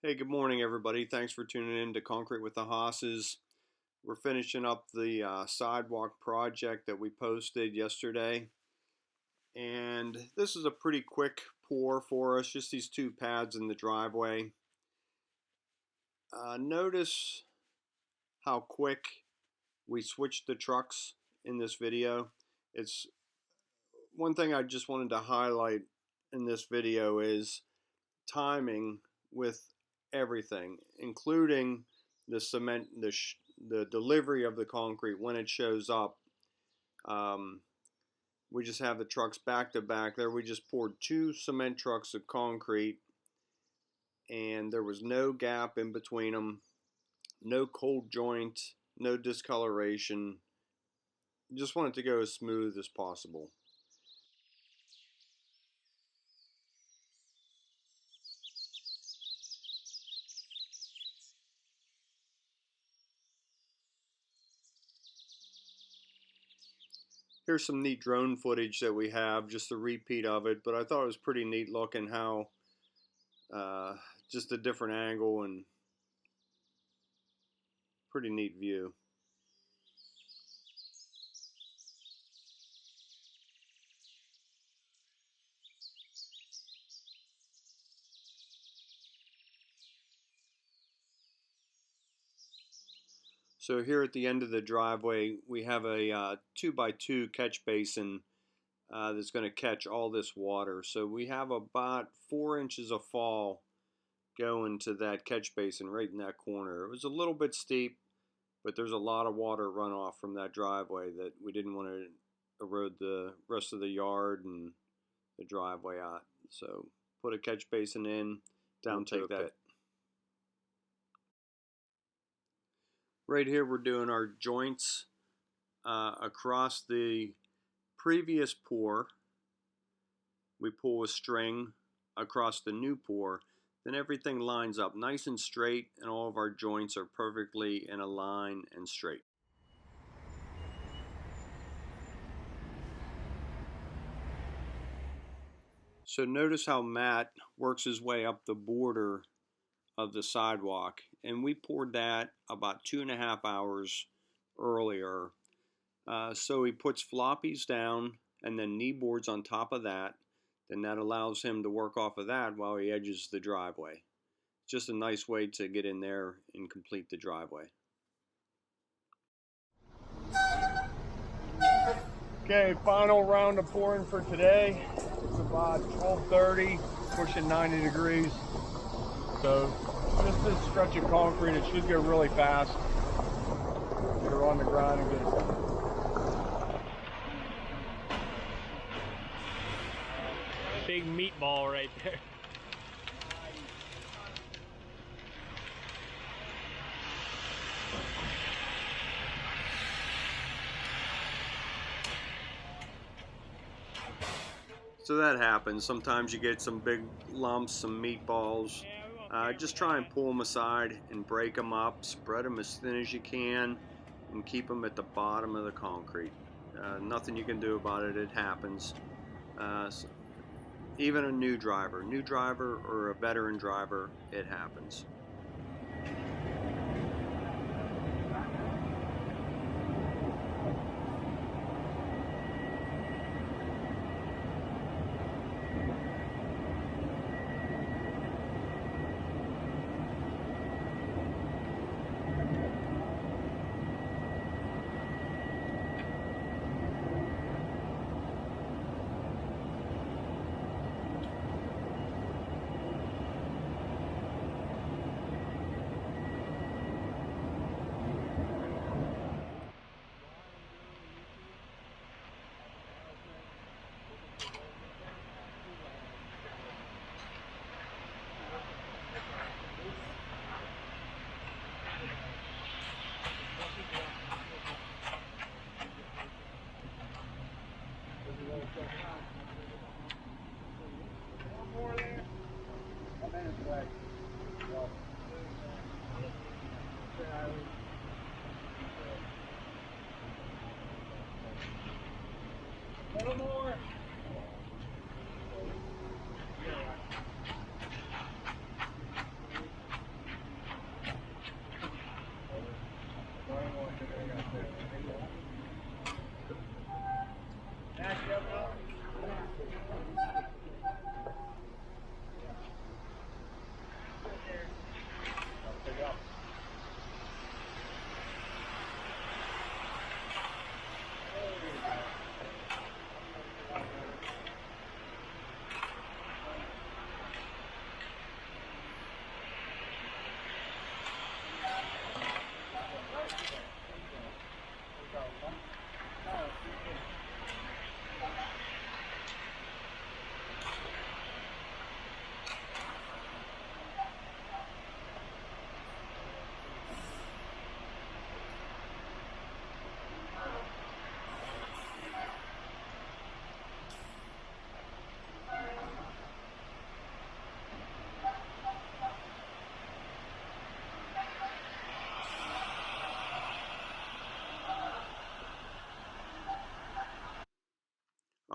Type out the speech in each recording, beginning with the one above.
Hey, good morning, everybody. Thanks for tuning in to Concrete with the Hosses. We're finishing up the sidewalk project that we posted yesterday. And this is a pretty quick pour for us, just these two pads in the driveway. Notice how quick we switched the trucks in this video. It's one thing I just wanted to highlight in this video is timing with everything, including the cement, the delivery of the concrete when it shows up. We just have the trucks back to back there. We just poured 2 cement trucks of concrete, and there was no gap in between them, no cold joint, no discoloration. Just want it to go as smooth as possible. Here's some neat drone footage that we have, just a repeat of it, but I thought it was pretty neat looking how just a different angle and pretty neat view. So here at the end of the driveway, we have a 2x2 catch basin that's going to catch all this water. So we have about 4 inches of fall going to that catch basin right in that corner. It was a little bit steep, but there's a lot of water runoff from that driveway that we didn't want to erode the rest of the yard and the driveway out. So put a catch basin in, down take that. Right here we're doing our joints across the previous pour. We pull a string across the new pour, then everything lines up nice and straight, and all of our joints are perfectly in a line and straight. So notice how Matt works his way up the border of the sidewalk, and we poured that about 2.5 hours earlier. So he puts floppies down and then knee boards on top of that. Then that allows him to work off of that while he edges the driveway. Just a nice way to get in there and complete the driveway. Okay, final round of pouring for today. It's about 12:30, pushing 90 degrees. So just this stretch of concrete, it should go really fast. Get her on the ground and get it done. Big meatball right there. So that happens. Sometimes you get some big lumps, some meatballs. Just try and pull them aside and break them up. Spread them as thin as you can and keep them at the bottom of the concrete. Nothing you can do about it. It happens. So even a new driver or a veteran driver, it happens. A little more.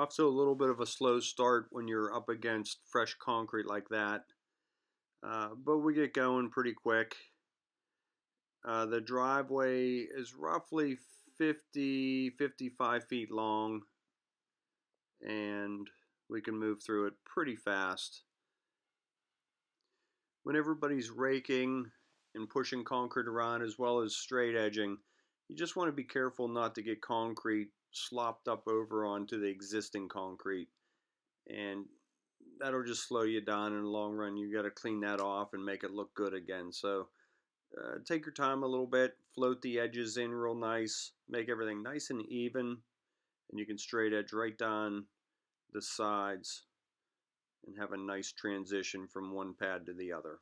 Off to a little bit of a slow start when you're up against fresh concrete like that, but we get going pretty quick. The driveway is roughly 55 feet long, and we can move through it pretty fast. When everybody's raking and pushing concrete around as well as straight edging, you just want to be careful not to get concrete slopped up over onto the existing concrete, and that'll just slow you down in the long run. You got to clean that off and make it look good again. So take your time a little bit, float the edges in real nice, make everything nice and even, and you can straight edge right down the sides and have a nice transition from one pad to the other.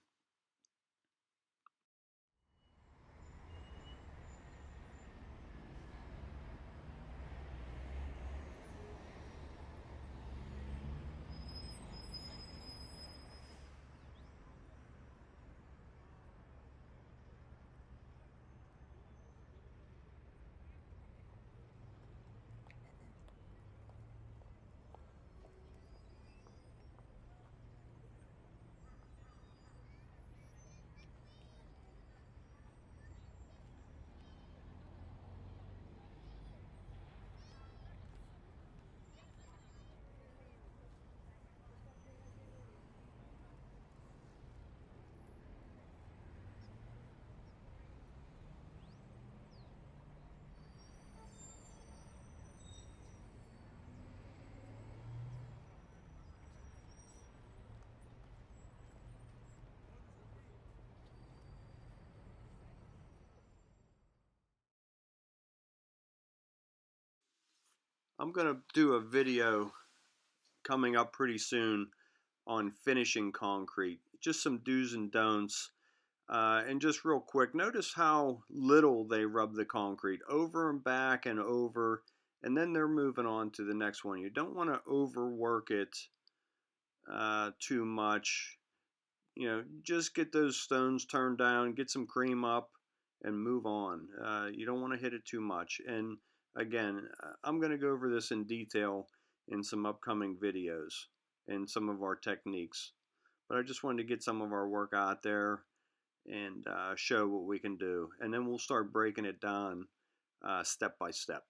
I'm going to do a video coming up pretty soon on finishing concrete, just some do's and don'ts. And just real quick, notice how little they rub the concrete over and back and over, and then they're moving on to the next one. You don't want to overwork it too much. You know, just get those stones turned down, get some cream up, and move on. You don't want to hit it too much. And again, I'm going to go over this in detail in some upcoming videos and some of our techniques. But I just wanted to get some of our work out there and show what we can do. And then we'll start breaking it down step by step.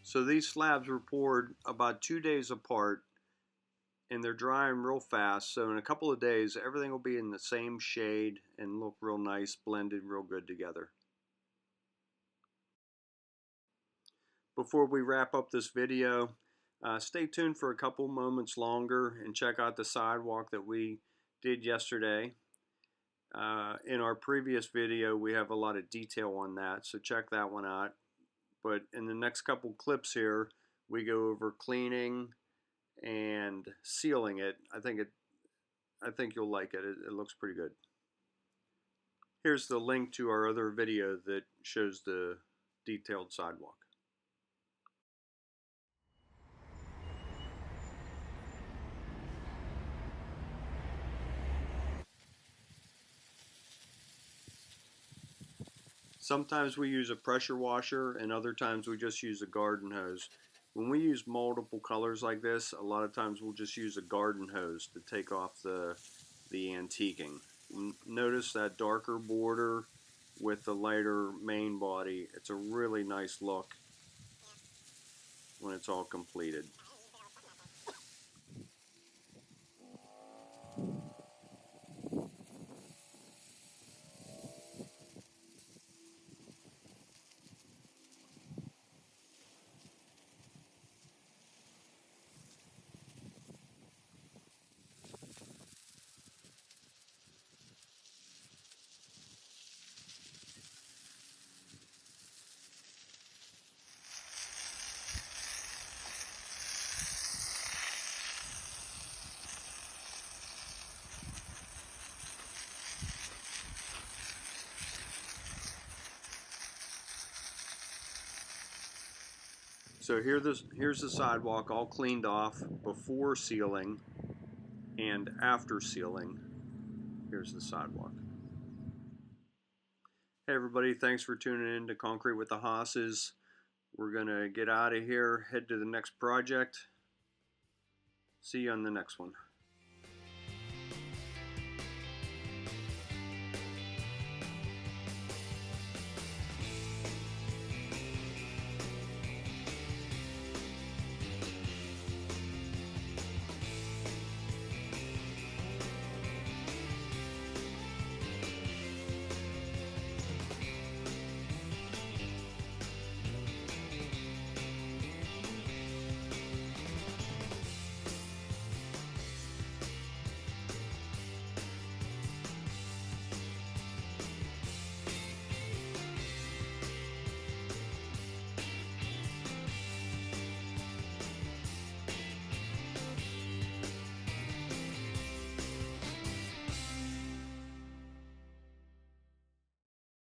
So these slabs were poured about 2 days apart, and they're drying real fast. So in a couple of days, everything will be in the same shade and look real nice, blended real good together. Before we wrap up this video, stay tuned for a couple moments longer and check out the sidewalk that we did yesterday. In our previous video, we have a lot of detail on that, so check that one out. But in the next couple clips here, we go over cleaning and sealing it. I think you'll like it. It looks pretty good. Here's the link to our other video that shows the detailed sidewalk. Sometimes we use a pressure washer and other times we just use a garden hose. When we use multiple colors like this, a lot of times we'll just use a garden hose to take off the antiquing. Notice that darker border with the lighter main body. It's a really nice look when it's all completed. So here's the sidewalk all cleaned off before sealing and after sealing. Here's the sidewalk. Hey everybody, thanks for tuning in to Concrete with the Hosses. We're gonna get out of here, head to the next project. See you on the next one.